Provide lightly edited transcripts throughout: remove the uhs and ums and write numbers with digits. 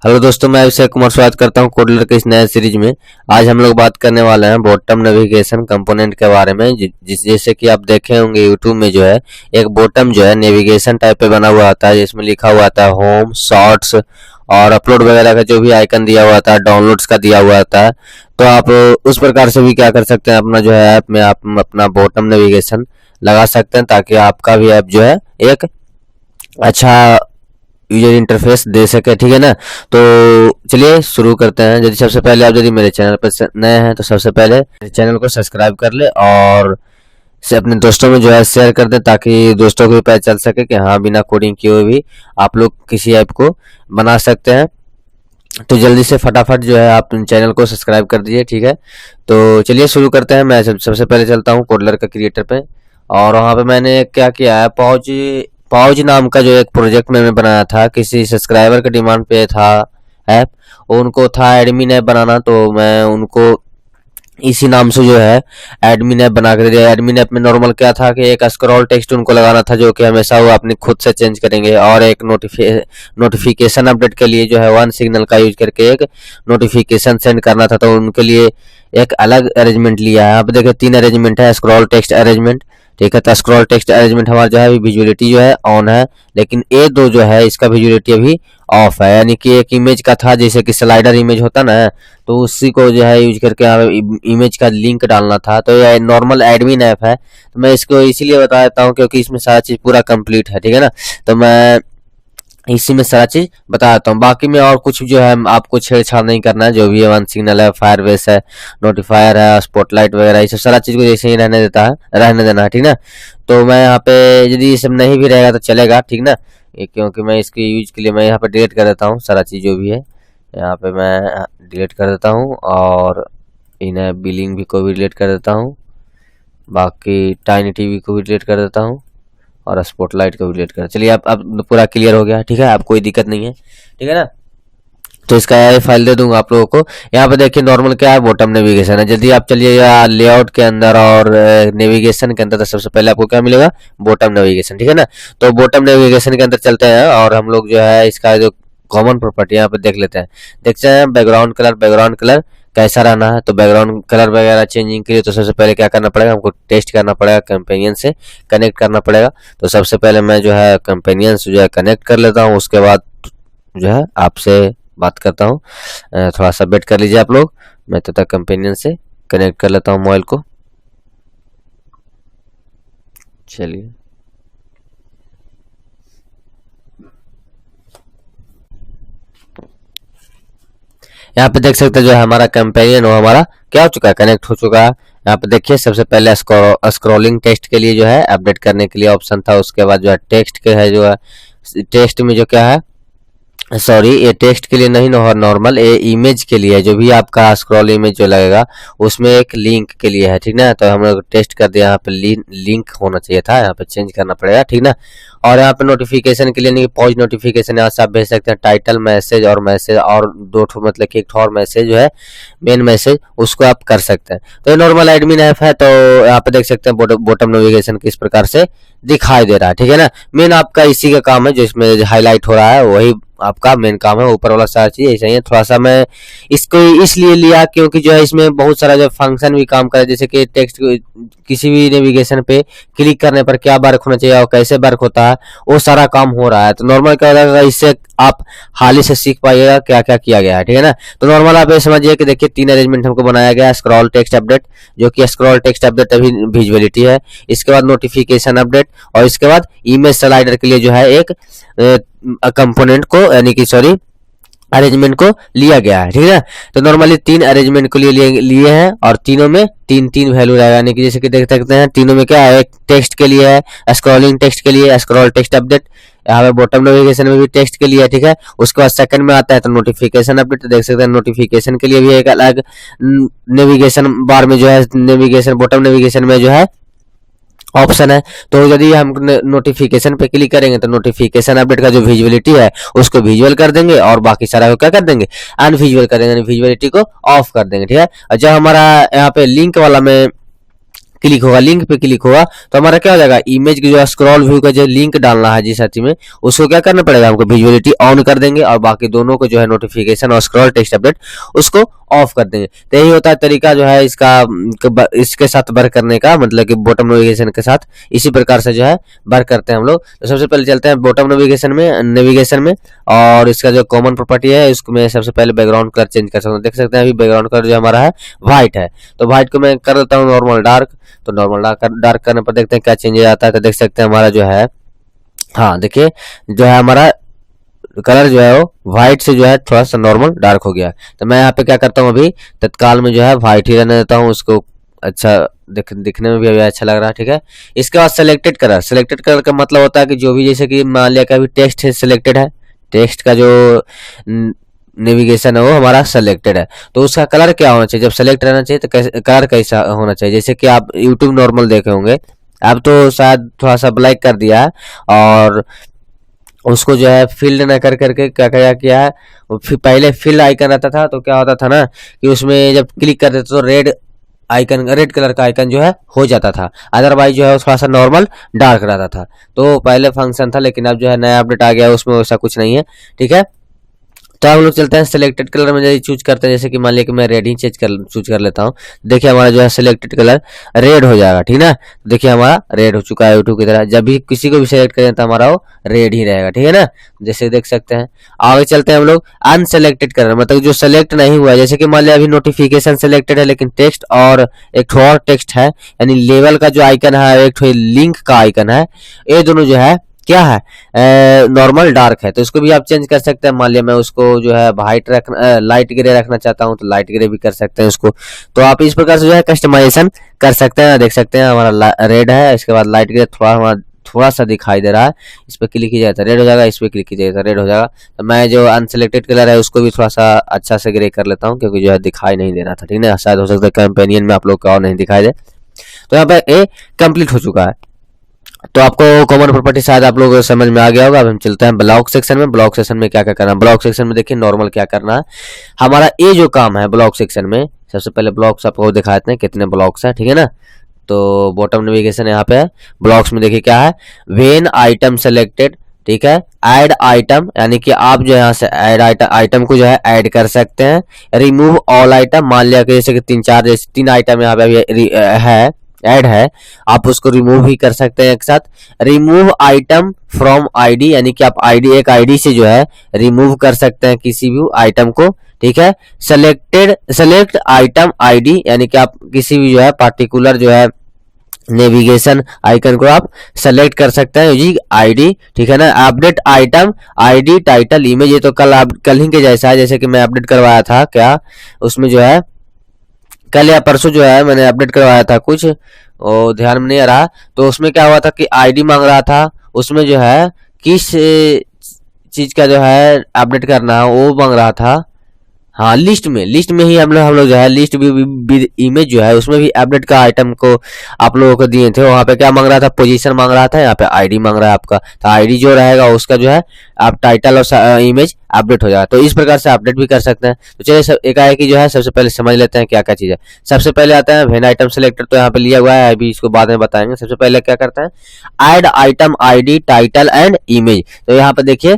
Hello दोस्तों, मैं अभिषेक कुमार स्वागत करता हूं कोडलर के इस नए सीरीज में। आज हम लोग बात करने वाले हैं बॉटम नेविगेशन कंपोनेंट के बारे में। जैसे कि आप देखे होंगे यूट्यूब में जो है एक बॉटम जो है नेविगेशन टाइप पे बना हुआ आता है, जिसमें लिखा हुआ आता है होम, शॉर्ट्स और अपलोड वगैरह का जो भी आइकन दिया हुआ था, डाउनलोड्स का दिया हुआ आता है। तो आप उस प्रकार से भी क्या कर सकते हैं, अपना जो है ऐप में आप अपना बॉटम नेविगेशन लगा सकते हैं, ताकि आपका भी ऐप जो है एक अच्छा यूजर इंटरफेस दे सके। ठीक है ना। तो चलिए शुरू करते हैं। यदि सबसे पहले आप यदि मेरे चैनल पर नए हैं तो सबसे पहले मेरे चैनल को सब्सक्राइब कर ले और से अपने दोस्तों में जो है शेयर कर दें, ताकि दोस्तों को भी पता चल सके कि हाँ, बिना कोडिंग किए हुए भी आप लोग किसी ऐप को बना सकते हैं। तो जल्दी से फटाफट जो है आप चैनल को सब्सक्राइब कर दीजिए। ठीक है। तो चलिए शुरू करते हैं। मैं सबसे पहले चलता हूँ कोडलर का क्रिएटर पे, और वहाँ पे मैंने क्या किया है, पाउच नाम का जो एक प्रोजेक्ट मैंने बनाया था, किसी सब्सक्राइबर के डिमांड पे था ऐप, उनको था एडमिन ऐप बनाना, तो मैं उनको इसी नाम से जो है एडमिन ऐप बना कर दिया। एडमिन ऐप में नॉर्मल क्या था कि एक स्क्रॉल टेक्स्ट उनको लगाना था, जो कि हमेशा वो अपने खुद से चेंज करेंगे, और एक नोटिफिकेशन अपडेट के लिए जो है वन सिग्नल का यूज करके एक नोटिफिकेशन सेंड करना था। तो उनके लिए एक अलग अरेंजमेंट लिया है। आप देखिए 3 अरेंजमेंट है, स्क्रॉल टेक्स्ट अरेंजमेंट। ठीक है। तो स्क्रॉल टेक्स्ट अरेंजमेंट हमारा जो है विजुअलिटी जो है ऑन है, लेकिन ए दो जो है इसका विजुअलिटी अभी ऑफ है। यानी कि एक इमेज का था, जैसे कि स्लाइडर इमेज होता ना, तो उसी को जो है यूज करके इमेज का लिंक डालना था। तो ये नॉर्मल एडमिन ऐप है, तो मैं इसको इसीलिए बता देता हूँ क्योंकि इसमें सारा चीज पूरा कंप्लीट है। ठीक है ना। तो मैं इसी में सारा चीज बता देता हूँ। बाकी में और कुछ जो है आपको छेड़छाड़ नहीं करना है। जो भी है वन सिग्नल है, फायरबेस है, नोटिफायर है, स्पॉटलाइट वगैरह, ये सब सारा चीज को जैसे ही रहने देना है। ठीक ना। तो मैं यहाँ पे यदि ये सब नहीं भी रहेगा तो चलेगा। ठीक ना। क्योंकि मैं इसके यूज के लिए मैं यहाँ पे डिलीट कर देता हूँ सारा चीज जो भी है, यहाँ पे मैं डिलीट कर देता हूँ, और इन्हें बिलिंग भी को भी डिलीट कर देता हूँ, बाकी टाइनी टीवी को भी डिलीट कर देता हूँ, और स्पॉटलाइट को भी डिलीट कर। चलिए अब पूरा क्लियर हो गया। ठीक है। अब कोई दिक्कत नहीं है। ठीक है ना। तो इसका ये फाइल दे दूंगा आप लोगों को। यहाँ पे देखिए नॉर्मल क्या है, बॉटम नेविगेशन है। यदि आप चलिएगा लेआउट के अंदर और नेविगेशन के अंदर, तो सबसे पहले आपको क्या मिलेगा, बॉटम नेविगेशन। ठीक है ना। तो बॉटम नेविगेशन के अंदर चलते हैं, और हम लोग जो है इसका जो कॉमन प्रॉपर्टी यहाँ पे देख लेते हैं। देखते हैं बैकग्राउंड कलर कैसा रहना है। तो बैकग्राउंड कलर वगैरह चेंजिंग के लिए तो सबसे पहले क्या करना पड़ेगा, हमको टेस्ट करना पड़ेगा, कंपेनियन से कनेक्ट करना पड़ेगा। तो सबसे पहले मैं जो है कंपेनियन से जो है कनेक्ट कर लेता हूँ, उसके बाद जो है आपसे बात करता हूँ। थोड़ा सा वेट कर लीजिए आप लोग, मैं तब तक कंपेनियन से कनेक्ट कर लेता हूँ मोबाइल को। चलिए यहाँ पे देख सकते हैं जो है हमारा कंपेनियन हो हमारा क्या हो चुका है, कनेक्ट हो चुका है। यहाँ पे देखिए सबसे पहले स्क्रॉलिंग टेक्स्ट के लिए जो है अपडेट करने के लिए ऑप्शन था, उसके बाद जो है टेक्स्ट के है जो है टेक्स्ट में जो क्या है, सॉरी ये टेक्स्ट के लिए नहीं, नॉर्मल ये इमेज के लिए, जो भी आपका स्क्रॉल इमेज जो लगेगा उसमें एक लिंक के लिए है। ठीक ना। तो हम लोग टेस्ट कर दिया, यहाँ पे लिंक होना चाहिए था, यहाँ पे चेंज करना पड़ेगा। ठीक ना। और यहाँ पे नोटिफिकेशन के लिए पॉज नोटिफिकेशन यहाँ से आप भेज सकते हैं, टाइटल मैसेज और दो ठो, मतलब कि एक और मैसेज जो है मेन मैसेज, उसको आप कर सकते हैं। तो ये नॉर्मल एडमिन ऐप है। तो यहाँ पे देख सकते हैं बॉटम नेविगेशन किस प्रकार से दिखाई दे रहा है। ठीक है ना। मेन आपका इसी का काम है, जो इसमें हाईलाइट हो रहा है वही आपका मेन काम है। ऊपर वाला सारा चीज ऐसा ही है। थोड़ा सा मैं इसको इसलिए लिया क्योंकि जो है इसमें बहुत सारा जो फंक्शन भी काम करे, जैसे कि टेक्स्ट किसी भी नेविगेशन पे क्लिक करने पर क्या वर्क होना चाहिए और कैसे वर्क होता है, वो सारा काम हो रहा है। तो नॉर्मल क्या होगा, इससे आप हाल ही से सीख पाइएगा क्या क्या किया गया है। ठीक है ना। तो नॉर्मल आप ये समझिए कि देखिए 3 अरेंजमेंट हमको बनाया गया है। स्क्रॉल टेक्स्ट अपडेट, जो कि स्क्रॉल टेक्स्ट अपडेट अभी विजुअलिटी है, इसके बाद नोटिफिकेशन अपडेट, और इसके बाद इमेज स्लाइडर के लिए जो है एक कंपोनेंट को, यानी कि सॉरी अरेंजमेंट को लिया गया है। ठीक है। तो नॉर्मली 3 अरेंजमेंट को लिए हैं, और तीनों में 3 वैल्यू रहेगा। यानी कि जैसे कि देख सकते हैं तीनों में क्या है, एक टेक्स्ट के लिए है, स्क्रॉलिंग टेक्स्ट के लिए स्क्रॉल टेक्स्ट अपडेट, यहाँ पे बॉटम नेविगेशन में भी टेक्स्ट के लिए है। ठीक है। उसके बाद सेकंड में आता है तो नोटिफिकेशन अपडेट। तो देख सकते हैं नोटिफिकेशन के लिए भी एक अलग नेविगेशन बार में जो है नेविगेशन, बॉटम नेविगेशन में जो है ऑप्शन है। तो यदि हम नोटिफिकेशन पे क्लिक करेंगे तो नोटिफिकेशन अपडेट का जो विजुअलिटी है उसको विजुअल कर देंगे, और बाकी सारा को क्या कर देंगे, अनविजुअल कर देंगे, विजुअलिटी को ऑफ कर देंगे। ठीक है। और जब हमारा यहाँ पे लिंक वाला में क्लिक होगा, लिंक पे क्लिक होगा तो हमारा क्या हो जाएगा, इमेज की जो स्क्रॉल व्यू का जो लिंक डालना है जिस साथी में, उसको क्या करना पड़ेगा हमको, विजुअलिटी ऑन कर देंगे और बाकी दोनों को जो है नोटिफिकेशन और स्क्रॉल टेक्स्ट अपडेट उसको ऑफ कर देंगे। तो यही होता है तरीका जो है इसके साथ वर्क करने का, मतलब कि बॉटम नेविगेशन के साथ इसी प्रकार से जो है वर्क करते हैं हम लोग। तो सबसे पहले चलते हैं बॉटम नेविगेशन में और इसका जो कॉमन प्रॉपर्टी है उसमें सबसे पहले बैकग्राउंड कलर चेंज कर सकते हैं। देख सकते हैं अभी बैकग्राउंड कलर जो हमारा है व्हाइट है, तो व्हाइट को मैं कर देता हूँ नॉर्मल डार्क। तो नॉर्मल डार्क करने पर देखते हैं क्या चेंजेस आता है। तो देख सकते हैं हमारा जो है, हाँ देखिए जो है हमारा कलर जो है वो व्हाइट से जो है थोड़ा सा नॉर्मल डार्क हो गया। तो मैं यहाँ पे क्या करता हूँ, अभी तत्काल में जो है व्हाइट ही रहने देता हूँ, उसको अच्छा दिखने में भी अभी अच्छा लग रहा है। ठीक है, इसके बाद सेलेक्टेड कलर का मतलब होता है कि जो भी, जैसे कि मान लिया कि अभी टेक्स्ट सिलेक्टेड है, टेक्स्ट का जो नेविगेशन है वो हमारा सेलेक्टेड है, तो उसका कलर क्या होना चाहिए, जब सेलेक्ट रहना चाहिए तो कलर कैसा होना चाहिए। जैसे कि आप यूट्यूब नॉर्मल देखे होंगे, अब तो शायद थोड़ा सा ब्लैक कर दिया है और उसको जो है फील्ड न कर करके क्या किया है, फिर पहले फील्ड आइकन आता था तो क्या होता था ना कि उसमें जब क्लिक करते तो रेड कलर का आइकन जो है हो जाता था, अदरवाइज जो है थोड़ा सा नॉर्मल डार्क रहता था। तो पहले फंक्शन था, लेकिन अब जो है नया अपडेट आ गया है उसमें वैसा कुछ नहीं है। ठीक है, तो हम लोग चलते हैं सिलेक्टेड कलर में, चूज करते हैं। जैसे कि मान लिया कि मैं रेड ही चूज कर लेता हूँ। देखिए हमारा जो है सिलेक्टेड कलर रेड हो जाएगा। ठीक है ना, देखिए हमारा रेड हो चुका है यूट्यूब की तरह, जब भी किसी को भी सिलेक्ट करें तो हमारा वो रेड ही रहेगा। ठीक है ना, जैसे देख सकते हैं। आगे चलते हैं हम लोग अनसेलेक्टेड कलर, मतलब जो सेलेक्ट नहीं हुआ है। जैसे कि मान लिया अभी नोटिफिकेशन सिलेक्टेड है लेकिन टेक्स्ट और एक और टेक्स्ट है, यानी लेवल का जो आइकन है, एक लिंक का आइकन है, ये दोनों जो है क्या है, नॉर्मल डार्क है। तो इसको भी आप चेंज कर सकते हैं। मान लिया मैं उसको जो है वाइट लाइट ग्रे रखना चाहता हूं तो लाइट ग्रे भी कर सकते हैं उसको। तो आप इस प्रकार से जो है कस्टमाइजेशन कर सकते हैं। देख सकते हैं हमारा रेड है, इसके बाद लाइट ग्रे थोड़ा सा दिखाई दे रहा है, इस पर क्लिक किया जाता है रेड हो जाएगा, इस पर क्लिक किया जाता है रेड हो जाएगा। तो मैं जो अनसिलेक्टेड कलर है उसको भी थोड़ा सा अच्छा से ग्रे कर लेता हूँ, क्योंकि जो है दिखाई नहीं दे रहा था। ठीक है, शायद हो सकता है कंपेनियन में आप लोग का और नहीं दिखाई दे। तो यहाँ पे ए कंप्लीट हो चुका है। तो आपको कॉमन प्रॉपर्टी शायद आप लोग समझ में आ गया होगा। अब हम चलते हैं ब्लॉक सेक्शन में। ब्लॉक सेक्शन में क्या क्या करना है, ब्लॉक सेक्शन में देखिए नॉर्मल क्या करना है हमारा। ये जो काम है ब्लॉक सेक्शन में, सबसे पहले ब्लॉक्स आपको दिखाते हैं कितने ब्लॉक्स है। ठीक है ना, तो बॉटम नेविगेशन यहाँ पे है, ब्लॉक्स में देखिए क्या है, वेन आइटम सेलेक्टेड। ठीक है, ऐड आइटम, यानी कि आप जो यहाँ से ऐड आइटम को जो है ऐड कर सकते हैं। रिमूव ऑल आइटम, मान लिया कि जैसे कि तीन आइटम यहाँ पे है ऐड है, आप उसको रिमूव भी कर सकते हैं एक साथ। रिमूव आइटम फ्रॉम आईडी, यानी कि आप एक आईडी से जो है रिमूव कर सकते हैं किसी भी आइटम को। ठीक है, सेलेक्ट आइटम आईडी, यानी कि आप किसी भी जो है पार्टिकुलर जो है नेविगेशन आइकन को आप सेलेक्ट कर सकते हैं यूजिंग आईडी। ठीक है ना, update item ID title image, ये तो कल ही के जैसा है, जैसे कि मैं अपडेट करवाया था क्या, उसमें जो है कल या परसों जो है मैंने अपडेट करवाया था कुछ, और ध्यान में नहीं आ रहा। तो उसमें क्या हुआ था कि आईडी मांग रहा था, उसमें जो है किस चीज का जो है अपडेट करना है वो मांग रहा था। हाँ, लिस्ट में ही हम लोग जो है लिस्ट भी इमेज जो है उसमें भी अपडेट का आइटम को आप लोगों को दिए थे। वहां पे क्या मांग रहा था, पोजीशन मांग रहा था, यहाँ पे आईडी मांग रहा है आपका। तो आईडी जो रहेगा उसका जो है आप टाइटल और इमेज अपडेट हो जाएगा। तो इस प्रकार से अपडेट भी कर सकते हैं। तो चलिए एकाएक जो है सबसे पहले समझ लेते हैं क्या क्या चीज है। सबसे पहले आता है वेन आइटम सिलेक्टेड, तो यहाँ पे लिया हुआ है, अभी इसको बाद में बताएंगे। सबसे पहले क्या करता है, add item ID title and image. तो यहाँ पे देखिए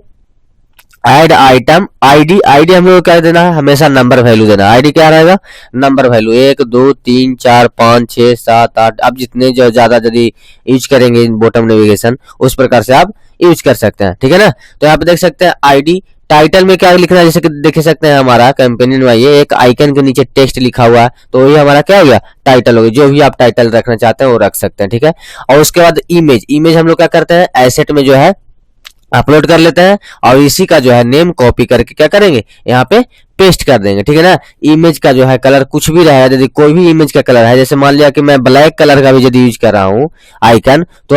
ऐड आइटम आईडी हम लोग को क्या देना है, हमेशा नंबर वैल्यू देना है। आईडी क्या रहेगा, नंबर वैल्यू 1 2 3 4 5 6 7 8, आप जितने जो ज्यादा यदि यूज करेंगे बॉटम नेविगेशन उस प्रकार से आप यूज कर सकते हैं। ठीक है ना, तो यहाँ पे देख सकते हैं आईडी टाइटल में क्या लिखना है, जैसे कि देख सकते हैं हमारा कंपेनियन में ये एक आइकन के नीचे टेक्स्ट लिखा हुआ है, तो ये हमारा क्या हो गया, टाइटल हो गया। जो भी आप टाइटल रखना चाहते हैं वो रख सकते हैं। ठीक है, और उसके बाद इमेज हम लोग क्या करते हैं, एसेट में जो है अपलोड कर लेते हैं और इसी का जो है नेम कॉपी करके क्या करेंगे, यहाँ पे पेस्ट कर देंगे। ठीक है ना, इमेज का जो है कलर कुछ भी रहेगा, यदि कोई भी इमेज का कलर है, जैसे मान लिया कि मैं ब्लैक कलर का भी यदि यूज कर रहा हूँ आइकन, तो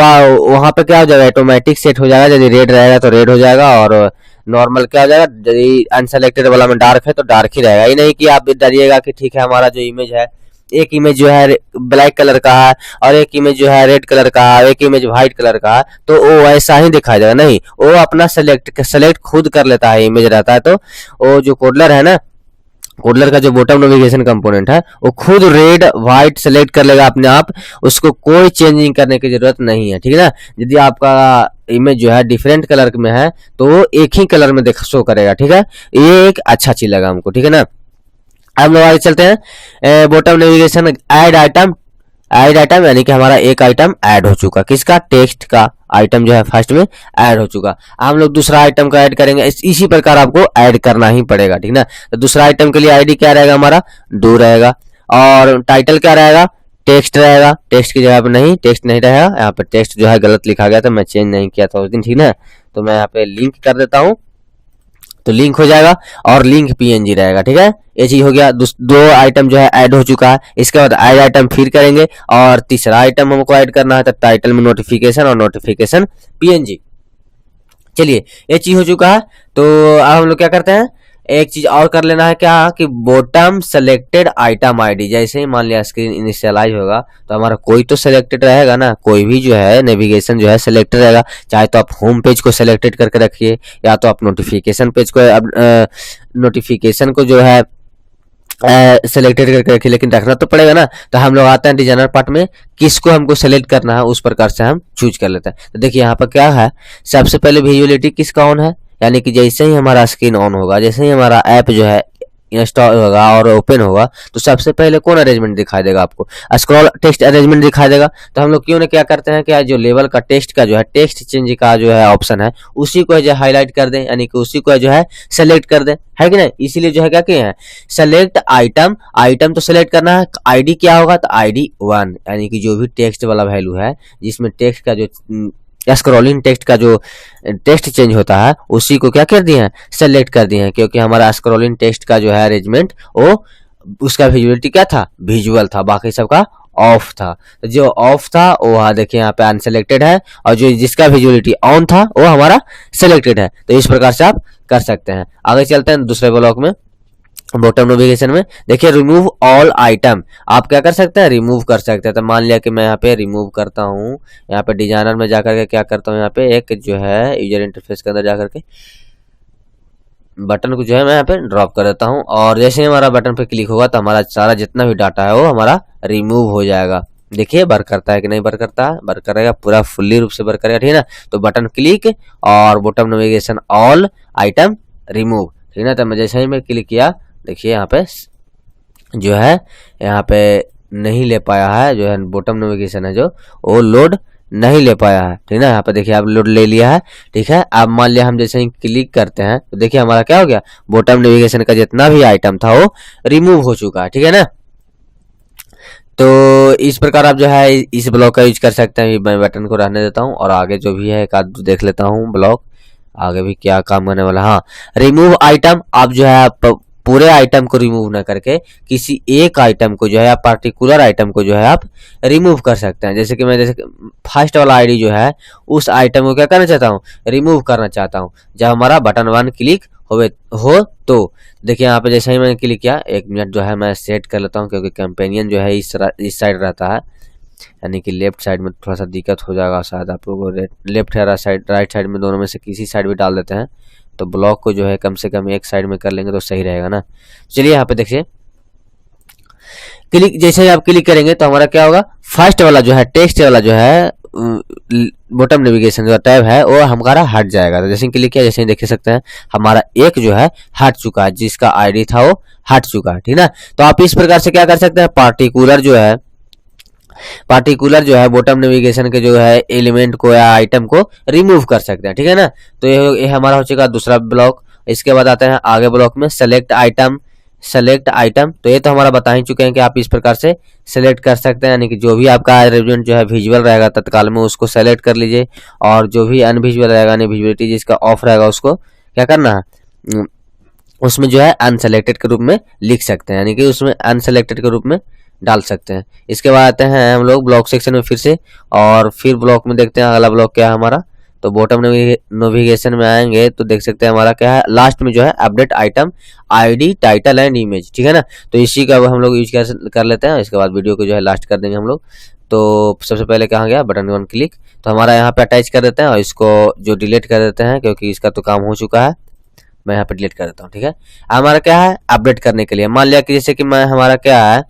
वहां पे क्या हो जाएगा, ऑटोमेटिक सेट हो जाएगा। यदि रेड रहेगा तो रेड हो जाएगा, और नॉर्मल क्या हो जाएगा, यदि अनसेलेक्टेड वाला में डार्क है तो डार्क ही रहेगा। ये नहीं कि आप डरिएगा कि ठीक है हमारा जो इमेज है, एक इमेज जो है ब्लैक कलर का है और एक इमेज जो है रेड कलर का है, एक इमेज व्हाइट कलर का है, तो वो ऐसा ही दिखाई देगा। नहीं, वो अपना सेलेक्ट खुद कर लेता है, इमेज रहता है। तो वो जो कोडलर है ना, कोडलर का जो बॉटम नेविगेशन कंपोनेंट है वो खुद रेड व्हाइट सेलेक्ट कर लेगा अपने आप, उसको कोई चेंजिंग करने की जरूरत नहीं है, ठीक है ना। यदि आपका इमेज जो है डिफरेंट कलर में है तो वो एक ही कलर में शो करेगा, ठीक है। ये एक अच्छा चीज लगा हमको, ठीक है ना। अब लोग आगे चलते हैं, बॉटम नेविगेशन ऐड आइटम यानी कि हमारा एक आइटम ऐड हो चुका, किसका, टेक्स्ट का आइटम जो है फर्स्ट में ऐड हो चुका। हम लोग दूसरा आइटम का ऐड करेंगे, इसी प्रकार आपको ऐड करना ही पड़ेगा, ठीक ना। तो दूसरा आइटम के लिए आईडी क्या रहेगा, हमारा डू रहेगा, और टाइटल क्या रहेगा, टेक्स्ट रहेगा। टेक्स्ट की जगह पे नहीं, टेक्स्ट नहीं रहेगा, यहाँ पे टेक्स्ट जो है गलत लिखा गया था, मैं चेंज नहीं किया था उस दिन, ठीक ना। तो मैं यहाँ पे लिंक कर देता हूँ, तो लिंक हो जाएगा, और लिंक पीएनजी रहेगा, ठीक है। ये चीज हो गया, दो आइटम जो है ऐड हो चुका है। इसके बाद ऐड आइटम फिर करेंगे, और तीसरा आइटम हमको ऐड करना है, तो टाइटल में नोटिफिकेशन और नोटिफिकेशन पीएनजी। चलिए ये चीज हो चुका है, तो अब हम लोग क्या करते हैं, एक चीज और कर लेना है, क्या कि बॉटम सेलेक्टेड आइटम आईडी। जैसे ही मान लिया स्क्रीन इनिशियलाइज होगा तो हमारा कोई तो सेलेक्टेड रहेगा ना, कोई भी जो है नेविगेशन जो है सेलेक्टेड रहेगा। चाहे तो आप होम पेज को सेलेक्टेड करके रखिए, या तो आप नोटिफिकेशन पेज को नोटिफिकेशन को जो है सेलेक्टेड करके रखिए, लेकिन रखना तो पड़ेगा ना। तो हम लोग आते हैं डिजाइनर पार्ट में, किसको हमको सेलेक्ट करना है उस प्रकार से हम चूज कर लेते हैं। तो देखिए यहाँ पर क्या है, सबसे पहले विजुअलिटी किसका ऑन है, यानी कि जैसे ही हमारा स्क्रीन ऑन होगा, जैसे ही हमारा ऐप जो है इंस्टॉल होगा और ओपन होगा, तो सबसे पहले कौन अरेंजमेंट दिखाई देगा, आपको स्क्रॉल टेक्स्ट अरेंजमेंट दिखाई देगा। तो हम लोग क्यों ना क्या करते हैं, क्या जो लेवल का टेक्स्ट का जो है टेक्स्ट चेंज का जो है ऑप्शन है, उसी को जो हाईलाइट कर दें, यानी कि उसी को जो है सेलेक्ट कर दें, है कि नहीं। इसीलिए जो है क्या किए हैं, सेलेक्ट आइटम तो सेलेक्ट करना है, आईडी क्या होगा, तो आईडी 1, यानी कि जो भी टेक्स्ट वाला वैल्यू है, जिसमें टेक्स्ट का जो स्क्रॉलिंग टेक्स्ट का जो टेक्स्ट चेंज होता है, उसी को क्या कर दिए हैं, सेलेक्ट कर दिए हैं। क्योंकि हमारा स्क्रॉलिंग टेक्स्ट का जो है अरेंजमेंट वो उसका विजुअलिटी क्या था, विजुअल था, बाकी सबका ऑफ था। तो जो ऑफ था वो देखिए यहाँ पे अनसेलेक्टेड है, और जो जिसका विजुअलिटी ऑन था वो हमारा सेलेक्टेड है। तो इस प्रकार से आप कर सकते हैं। आगे चलते हैं दूसरे ब्लॉक में, बॉटम नेविगेशन में। देखिए रिमूव ऑल आइटम, आप क्या कर सकते हैं, रिमूव कर सकते हैं। तो मान लिया कि मैं यहाँ पे रिमूव करता हूँ, यहाँ पे डिजाइनर में जाकर के क्या करता हूँ, यहाँ पे एक जो है यूजर इंटरफेस के अंदर जाकर के बटन को जो है मैं यहाँ पे ड्रॉप कर देता हूँ, और जैसे ही हमारा बटन पे क्लिक होगा तो हमारा सारा जितना भी डाटा है वो हमारा रिमूव हो जाएगा। देखिए वर्क करता है कि नहीं वर्क करता है, वर्क करेगा, पूरा फुल्ली रूप से वर्क करेगा, ठीक है ना। तो बटन क्लिक और bottom navigation all item remove, ठीक है ना। तो मैं जैसे ही मैं क्लिक किया, देखिए यहाँ पे जो है यहाँ पे नहीं ले पाया है, जो है बॉटम नेविगेशन है जो वो लोड नहीं ले पाया है, ठीक है ना। यहाँ पे देखिए अब लोड ले लिया है, ठीक है। अब मान लिया हम जैसे ही क्लिक करते हैं तो देखिए हमारा क्या हो गया, बॉटम नेविगेशन का जितना भी आइटम था वो रिमूव हो चुका है, ठीक है ना। तो इस प्रकार आप जो है इस ब्लॉक का यूज कर सकते हैं। मैं बटन को रहने देता हूँ, और आगे जो भी है एक आध देख लेता हूँ ब्लॉक, आगे भी क्या काम करने वाला। हाँ, रिमूव आइटम, आप जो है आप पूरे आइटम को रिमूव ना करके किसी एक आइटम को जो है, पार्टिकुलर आइटम को जो है आप रिमूव कर सकते हैं। जैसे कि मैं जैसे फर्स्ट वाला आईडी जो है उस आइटम को क्या करना चाहता हूँ, रिमूव करना चाहता हूँ। जब हमारा बटन 1 क्लिक हो तो देखिए यहाँ पे जैसे ही मैंने क्लिक किया, 1 मिनट जो है मैं सेट कर लेता हूँ, क्योंकि कंपेनियन जो है इस साइड रहता है, यानी कि लेफ्ट साइड में थोड़ा सा दिक्कत हो जाएगा शायद आप लोगों को। लेफ्ट है राइट साइड में, दोनों में से किसी साइड भी डाल देते हैं, तो ब्लॉक को जो है कम से कम एक साइड में कर लेंगे तो सही रहेगा ना। चलिए यहाँ पे देखिए क्लिक, जैसे ही आप क्लिक करेंगे तो हमारा क्या होगा, फर्स्ट वाला जो है टेक्स्ट वाला जो है बॉटम नेविगेशन जो टैब है वो हमारा हट जाएगा। तो जैसे क्लिक किया, जैसे ही देख सकते हैं हमारा एक जो है हट चुका है, जिसका आईडी था वो हट चुका है, ठीक ना। तो आप इस प्रकार से क्या कर सकते हैं, पार्टिकुलर जो है बॉटम नेविगेशन के जो है एलिमेंट को या आइटम को रिमूव कर सकते हैं, ठीक है ना। तो ये हमारा हो चुका दूसरा ब्लॉक। इसके बाद आते हैं आगे ब्लॉक में, सेलेक्ट आइटम। तो ये तो हमारा बता ही चुके हैं कि आप इस प्रकार से सेलेक्ट कर सकते हैं, यानी कि जो भी आपका अरेंजमेंट जो है विजुअल रहेगा तत्काल में उसको सेलेक्ट कर लीजिए, और जो भी अनविजुअल रहेगा, यानी विजुअलिटी जिसका ऑफ रहेगा उसको क्या करना है, उसमें जो है अनसेलेक्टेड के रूप में लिख सकते हैं, यानी कि उसमें अनसेलेक्टेड के रूप में डाल सकते हैं। इसके बाद आते हैं हम लोग ब्लॉक सेक्शन में फिर से, और फिर ब्लॉक में देखते हैं अगला ब्लॉक क्या है हमारा। तो बॉटम नेविगेशन में आएंगे तो देख सकते हैं हमारा क्या है, लास्ट में जो है update item ID title and image, ठीक है ना। तो इसी का हम लोग यूज कर लेते हैं। इसके बाद वीडियो को जो है लास्ट कर देंगे हम लोग। तो सबसे पहले कहाँ गया, बटन 1 क्लिक, तो हमारा यहाँ पे अटैच कर देते हैं, और इसको जो डिलीट कर देते हैं क्योंकि इसका तो काम हो चुका है। मैं यहाँ पे डिलीट कर देता हूँ। ठीक है, हमारा क्या है अपडेट करने के लिए, मान लिया कि जैसे कि मैं हमारा क्या है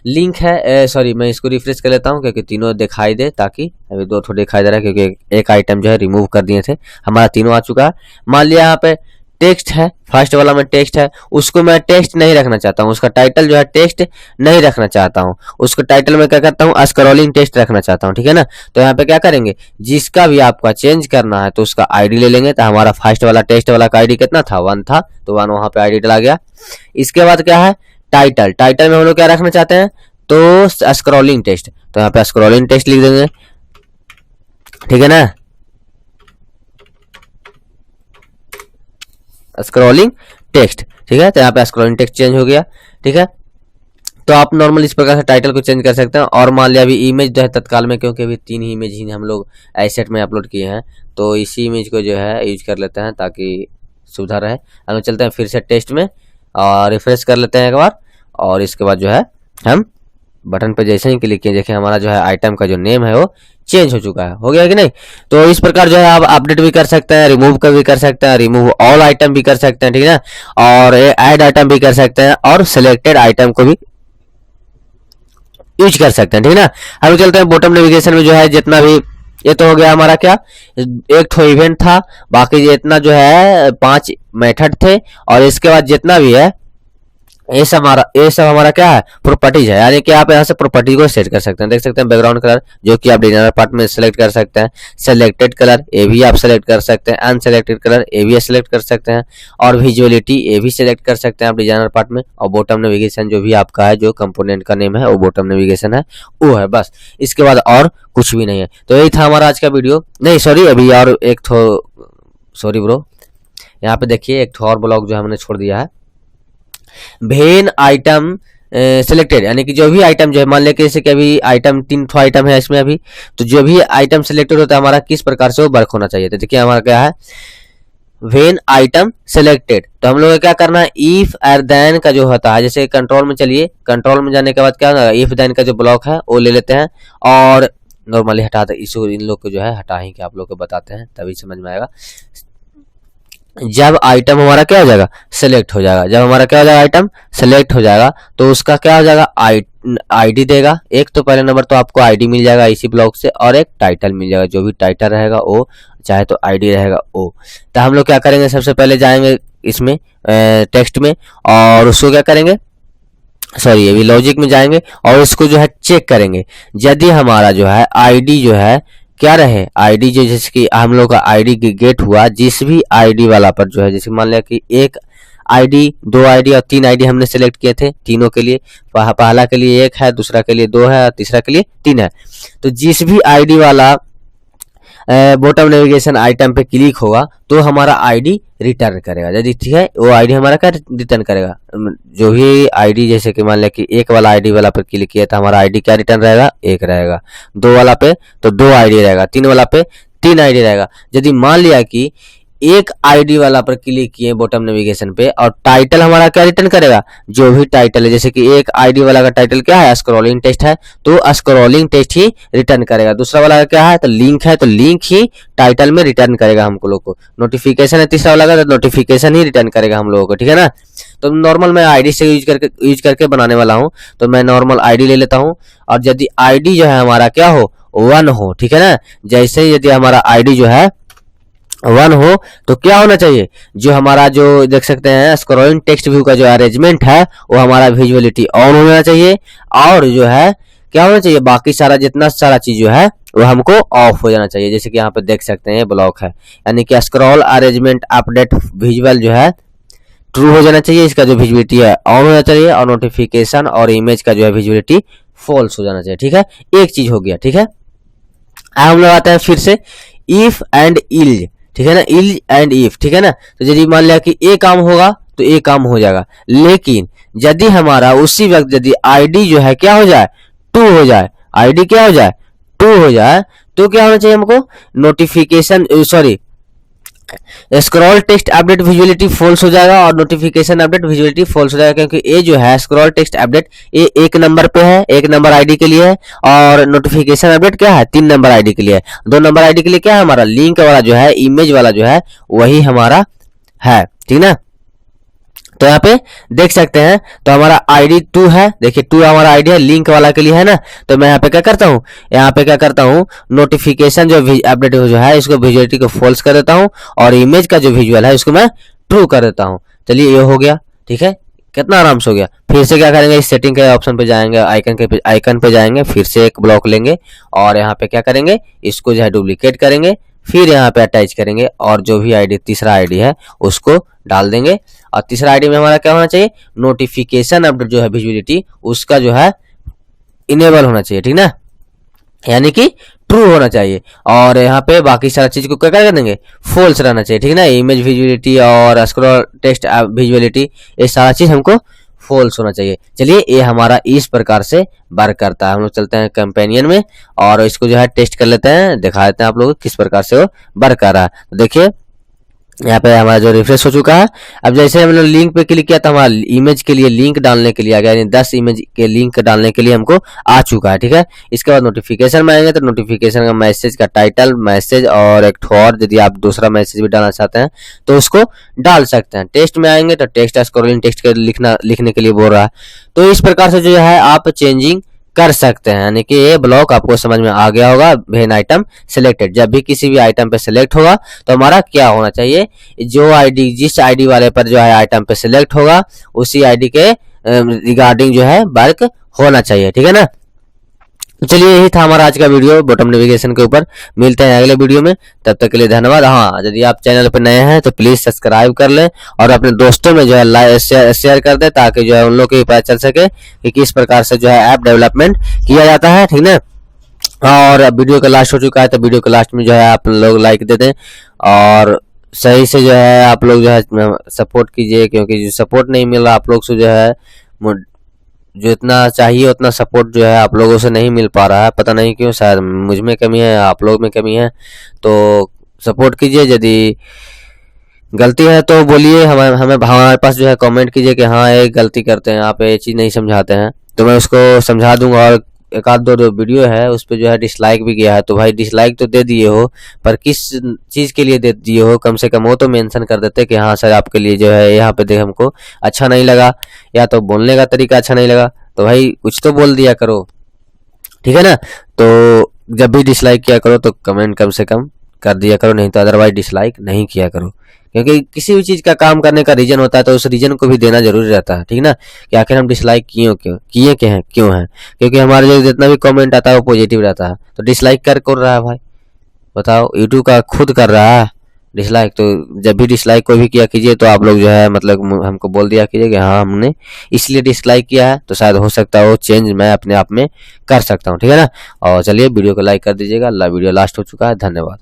लिंक है, सॉरी मैं इसको रिफ्रेश कर लेता हूँ क्योंकि तीनों दिखाई दे, ताकि अभी दो थोड़े दिखाई दे रहा है क्योंकि एक आइटम जो है रिमूव कर दिए थे, हमारा तीनों आ चुका है। मान लिया यहाँ पे टेक्स्ट है, फर्स्ट वाला में टेक्स्ट है, उसको मैं टेक्स्ट नहीं रखना चाहता हूँ, उसका टाइटल जो है टेक्स्ट नहीं रखना चाहता हूँ, उसको टाइटल में क्या करता हूँ स्क्रॉलिंग टेक्स्ट रखना चाहता हूँ। ठीक है ना, तो यहाँ पे क्या करेंगे, जिसका भी आपका चेंज करना है तो उसका आईडी ले लेंगे। तो हमारा फर्स्ट वाला टेक्स्ट वाला का आईडी कितना था 1 था, तो 1 वहां पे आईडी डला गया। इसके बाद क्या है टाइटल, टाइटल में हम लोग क्या रखना चाहते हैं तो स्क्रॉलिंग टेक्स्ट, तो यहाँ पे स्क्रॉलिंग टेक्स्ट लिख देंगे। ठीक है ना, स्क्रॉलिंग टेक्स्ट। ठीक है, तो यहाँ पे स्क्रॉलिंग टेक्स्ट चेंज हो गया। ठीक है, तो आप नॉर्मल इस प्रकार से टाइटल को चेंज कर सकते हैं। और मान लिया अभी इमेज जो है तत्काल में, क्योंकि अभी 3 ही इमेज ही हम लोग एसेट में अपलोड किए हैं, तो इसी इमेज को जो है यूज कर लेते हैं ताकि सुविधा रहे। हम चलते हैं फिर से टेस्ट में और रिफ्रेश कर लेते हैं एक बार, और इसके बाद जो है हम बटन पे जैसे ही क्लिक किए देखिए हमारा जो है आइटम का जो नेम है वो चेंज हो चुका है, हो गया कि नहीं। तो इस प्रकार जो है आप अपडेट भी कर सकते हैं, रिमूव कर भी कर सकते हैं, रिमूव ऑल आइटम भी कर सकते हैं। ठीक है ना, और ऐड आइटम भी कर सकते हैं और सिलेक्टेड आइटम को भी यूज कर सकते हैं। ठीक है ना, हम चलते हैं बॉटम नेविगेशन में जो है जितना भी, ये तो हो गया हमारा क्या एक ठो इवेंट था, बाकी जितना जो है 5 मेथड थे, और इसके बाद जितना भी है ये सब हमारा क्या है प्रॉपर्टीज है, यानी कि आप यहाँ से प्रॉपर्टी को सेट कर सकते हैं। देख सकते हैं बैकग्राउंड कलर जो कि आप डिजाइनर पार्ट में सेलेक्ट कर सकते हैं, सिलेक्टेड कलर ये भी आप सेलेक्ट कर सकते हैं, अनसेलेक्टेड कलर ये भी सेलेक्ट कर सकते हैं, और विजुअलिटी ये भी सेलेक्ट कर सकते हैं आप डिजाइनर पार्ट में। और बॉटम नेविगेशन जो भी आपका है, जो कंपोनेंट का नेम है वो बॉटम नेविगेशन है, वो है बस, इसके बाद और कुछ भी नहीं है। तो यही था हमारा आज का वीडियो। नहीं सॉरी, अभी और एक थो, सॉरी ब्रो, यहाँ पे देखिए एक थो और ब्लॉक जो हमने छोड़ दिया है, वेन आइटम सिलेक्टेड, यानी कि जो भी आइटम जो है मान लें जैसे कि अभी आइटम 3 ठो आइटम है इसमें अभी, तो जो भी आइटम सिलेक्टेड होता है हमारा किस प्रकार से वो वर्क होना चाहिए। तो देखिए हमारा क्या है वेन आइटम सिलेक्टेड, तो हम लोग को क्या करना है इफ और देन का जो होता है, जैसे कंट्रोल में चलिए, कंट्रोल में जाने के बाद क्या होगा इफ देन का जो ब्लॉक है वो ले लेते हैं, और नॉर्मली हटा दे, इसको इन लोग को जो है हटा ही के आप लोग को बताते हैं तभी समझ में आएगा। जब आइटम हमारा क्या हो जाएगा सेलेक्ट हो जाएगा, जब हमारा क्या हो जाएगा आइटम सेलेक्ट हो जाएगा तो उसका क्या हो जाएगा आईडी देगा। एक तो पहले नंबर तो आपको आईडी मिल जाएगा इसी ब्लॉक से, और एक टाइटल मिल जाएगा, जो भी टाइटल रहेगा वो चाहे तो आईडी रहेगा वो। तो हम लोग क्या करेंगे सबसे पहले जाएंगे इसमें टेक्स्ट में, और उसको क्या करेंगे सॉरी ये भी लॉजिक में जाएंगे, और इसको जो है चेक करेंगे यदि हमारा जो है आईडी जो है क्या रहे, आईडी जो जैसे कि हम लोग का आईडी गेट हुआ जिस भी आईडी वाला पर जो है, जैसे मान लिया कि एक आईडी 2 आईडी और 3 आईडी हमने सेलेक्ट किए थे, तीनों के लिए पहला के लिए 1 है, दूसरा के लिए 2 है और तीसरा के लिए 3 है। तो जिस भी आईडी वाला बॉटम नेविगेशन आइटम पे क्लिक होगा तो हमारा आईडी रिटर्न करेगा, यदि ठीक है वो आईडी हमारा क्या रिटर्न करेगा, जो भी आईडी जैसे कि मान लिया कि 1 वाला आईडी वाला पे क्लिक किया तो हमारा आईडी क्या रिटर्न रहेगा 1 रहेगा, 2 वाला पे तो 2 आईडी रहेगा, 3 वाला पे 3 आईडी रहेगा। यदि मान लिया कि एक आईडी वाला पर क्लिक किए बॉटम नेविगेशन पे और टाइटल हमारा क्या रिटर्न करेगा, जो भी टाइटल है, जैसे कि एक आईडी वाला का टाइटल क्या है स्क्रॉलिंग टेस्ट है तो स्क्रॉलिंग टेस्ट ही रिटर्न करेगा, दूसरा वाला का क्या है तो लिंक है तो लिंक ही टाइटल में रिटर्न करेगा हमको लोग को, नोटिफिकेशन है तीसरा वाला का तो नोटिफिकेशन ही रिटर्न करेगा हम लोगों को। ठीक है ना, तो नॉर्मल मैं आईडी से यूज करके बनाने वाला हूँ, तो मैं नॉर्मल आईडी ले लेता हूँ, और यदि आईडी जो है हमारा क्या हो 1 हो, ठीक है ना, जैसे ही यदि हमारा आईडी जो है 1 हो तो क्या होना चाहिए, जो हमारा जो देख सकते हैं स्क्रॉलिंग टेक्स्ट व्यू का जो अरेंजमेंट है वो हमारा विजुअलिटी ऑन होना चाहिए, और जो है क्या होना चाहिए बाकी सारा जितना सारा चीज जो है वो हमको ऑफ हो जाना चाहिए। जैसे कि यहाँ पे देख सकते हैं ये ब्लॉक है, यानी कि स्क्रॉल अरेंजमेंट अपडेट विजुअल जो है ट्रू हो जाना चाहिए, इसका जो विजुअलिटी है ऑन होना चाहिए, और नोटिफिकेशन और इमेज का जो है विजुअलिटी फॉल्स हो जाना चाहिए। ठीक है, एक चीज हो गया। ठीक है, अब हम लोग आते हैं फिर से इफ एंड इल्ज, ठीक है ना, इल्ज एंड इफ, ठीक है ना, तो यदि मान लिया कि ए काम होगा तो ए काम हो जाएगा, लेकिन यदि हमारा उसी वक्त यदि आईडी जो है क्या हो जाए 2 हो जाए, आईडी क्या हो जाए 2 हो जाए, तो क्या होना चाहिए हमको notification sorry scroll text update visuality falls हो जाएगा और नोटिफिकेशन अपडेट विजुअलिटी फॉल्स हो जाएगा, क्योंकि ये जो है स्क्रॉल टेक्स्ट अपडेट ये 1 नंबर पे है, 1 नंबर आईडी के लिए है, और नोटिफिकेशन अपडेट क्या है 3 नंबर आईडी के लिए है। 2 नंबर आईडी के लिए क्या है हमारा लिंक वाला जो है इमेज वाला जो है वही हमारा है, ठीक ना। तो यहाँ पे देख सकते हैं, तो हमारा आईडी 2 है, देखिए 2 हमारा आईडी है, लिंक वाला के लिए है ना। तो मैं यहाँ पे क्या करता हूँ, यहाँ पे क्या करता हूँ, नोटिफिकेशन जो अपडेट जो है इसको विजुअलिटी को फॉल्स कर देता हूँ, और इमेज का जो विजुअल है उसको मैं ट्रू कर देता हूँ। चलिए ये हो गया, ठीक है, कितना आराम से हो गया। फिर से क्या करेंगे, इस सेटिंग के ऑप्शन पे जाएंगे, आइकन पे जाएंगे, फिर से एक ब्लॉक लेंगे और यहाँ पे क्या करेंगे, इसको जो है डुप्लीकेट करेंगे, फिर यहाँ पे अटैच करेंगे और जो भी आईडी तीसरा आईडी है उसको डाल देंगे। और तीसरा आईडी में हमारा क्या होना चाहिए, नोटिफिकेशन अपडेट जो है विजिबिलिटी उसका जो है इनेबल होना चाहिए, ठीक ना, यानी कि ट्रू होना चाहिए। और यहाँ पे बाकी सारा चीज को क्या कर देंगे, फॉल्स रहना चाहिए, ठीक ना। इमेज विजुअलिटी और स्क्रॉल टेक्स्ट विजुअलिटी ये सारा चीज हमको फॉल्स होना चाहिए। चलिए ये हमारा इस प्रकार से वर्क करता है। हम लोग चलते हैं कंपेनियन में और इसको जो है टेस्ट कर लेते हैं, दिखा देते हैं आप लोगों को किस प्रकार से वो वर्क कर रहा है। तो देखिए यहाँ पे हमारा जो रिफ्रेश हो चुका है। अब जैसे हमने लिंक पे क्लिक किया तो हमारा इमेज के लिए लिंक डालने के लिए आ गया, यानी 10 इमेज के लिंक डालने के लिए हमको आ चुका है, ठीक है। इसके बाद नोटिफिकेशन में आएंगे तो नोटिफिकेशन का मैसेज का टाइटल, मैसेज और एक और यदि आप दूसरा मैसेज भी डालना चाहते हैं तो उसको डाल सकते हैं। टेक्स्ट में आएंगे तो टेक्स्ट स्क्रॉलिंग टेक्स्ट के लिखने के लिए बोल रहा है। तो इस प्रकार से जो है आप चेंजिंग कर सकते हैं, यानी कि ये ब्लॉक आपको समझ में आ गया होगा। वेन आइटम सिलेक्टेड, जब भी किसी भी आइटम पे सिलेक्ट होगा तो हमारा क्या होना चाहिए, जो आईडी जिस आईडी वाले पर जो है आइटम पे सिलेक्ट होगा उसी आईडी के रिगार्डिंग जो है वर्क होना चाहिए, ठीक है ना। चलिए यही था हमारा आज का वीडियो बॉटम नेविगेशन के ऊपर। मिलते हैं अगले वीडियो में, तब तक के लिए धन्यवाद। हाँ, यदि आप चैनल पर नए हैं तो प्लीज सब्सक्राइब कर लें और अपने दोस्तों में जो है शेयर कर दें, ताकि जो है उन लोग को पता चल सके कि किस प्रकार से जो है ऐप डेवलपमेंट किया जाता है, ठीक ना। और वीडियो का लास्ट हो चुका है तो वीडियो के लास्ट में जो है आप लोग लाइक दे दें और सही से जो है आप लोग जो है सपोर्ट कीजिए, क्योंकि जो सपोर्ट नहीं मिल रहा आप लोग से जो है, जो इतना चाहिए उतना सपोर्ट जो है आप लोगों से नहीं मिल पा रहा है। पता नहीं क्यों, शायद मुझ में कमी है, आप लोग में कमी है। तो सपोर्ट कीजिए, यदि गलती है तो बोलिए, हमें हमारे पास जो है कमेंट कीजिए कि हाँ ये गलती करते हैं आप, ये चीज़ नहीं समझाते हैं, तो मैं उसको समझा दूंगा। और एक आध दो वीडियो है उस पर जो है डिसलाइक भी किया है, तो भाई डिसलाइक तो दे दिए हो, पर किस चीज़ के लिए दे दिए हो कम से कम वो तो मेंशन कर देते कि हाँ सर आपके लिए जो है यहाँ पे देख हमको अच्छा नहीं लगा, या तो बोलने का तरीका अच्छा नहीं लगा, तो भाई कुछ तो बोल दिया करो, ठीक है ना। तो जब भी डिसलाइक किया करो तो कमेंट कम से कम कर दिया करो, नहीं तो अदरवाइज डिसलाइक नहीं किया करो, क्योंकि किसी भी चीज़ का काम करने का रीजन होता है तो उस रीजन को भी देना जरूरी रहता है, ठीक ना। कि आखिर हम डिसलाइक क्यों हैं, क्योंकि हमारे जो जितना भी कमेंट आता है वो पॉजिटिव रहता है। तो डिसलाइक कर रहा है भाई, बताओ, यूट्यूब का खुद कर रहा है डिसलाइक। तो जब भी डिसलाइक कोई भी किया कीजिए तो आप लोग जो है मतलब हमको बोल दिया कीजिए कि हाँ हमने इसलिए डिसलाइक किया है, तो शायद हो सकता है वो चेंज मैं अपने आप में कर सकता हूँ, ठीक है ना। और चलिए वीडियो को लाइक कर दीजिएगा। वीडियो लास्ट हो चुका है, धन्यवाद।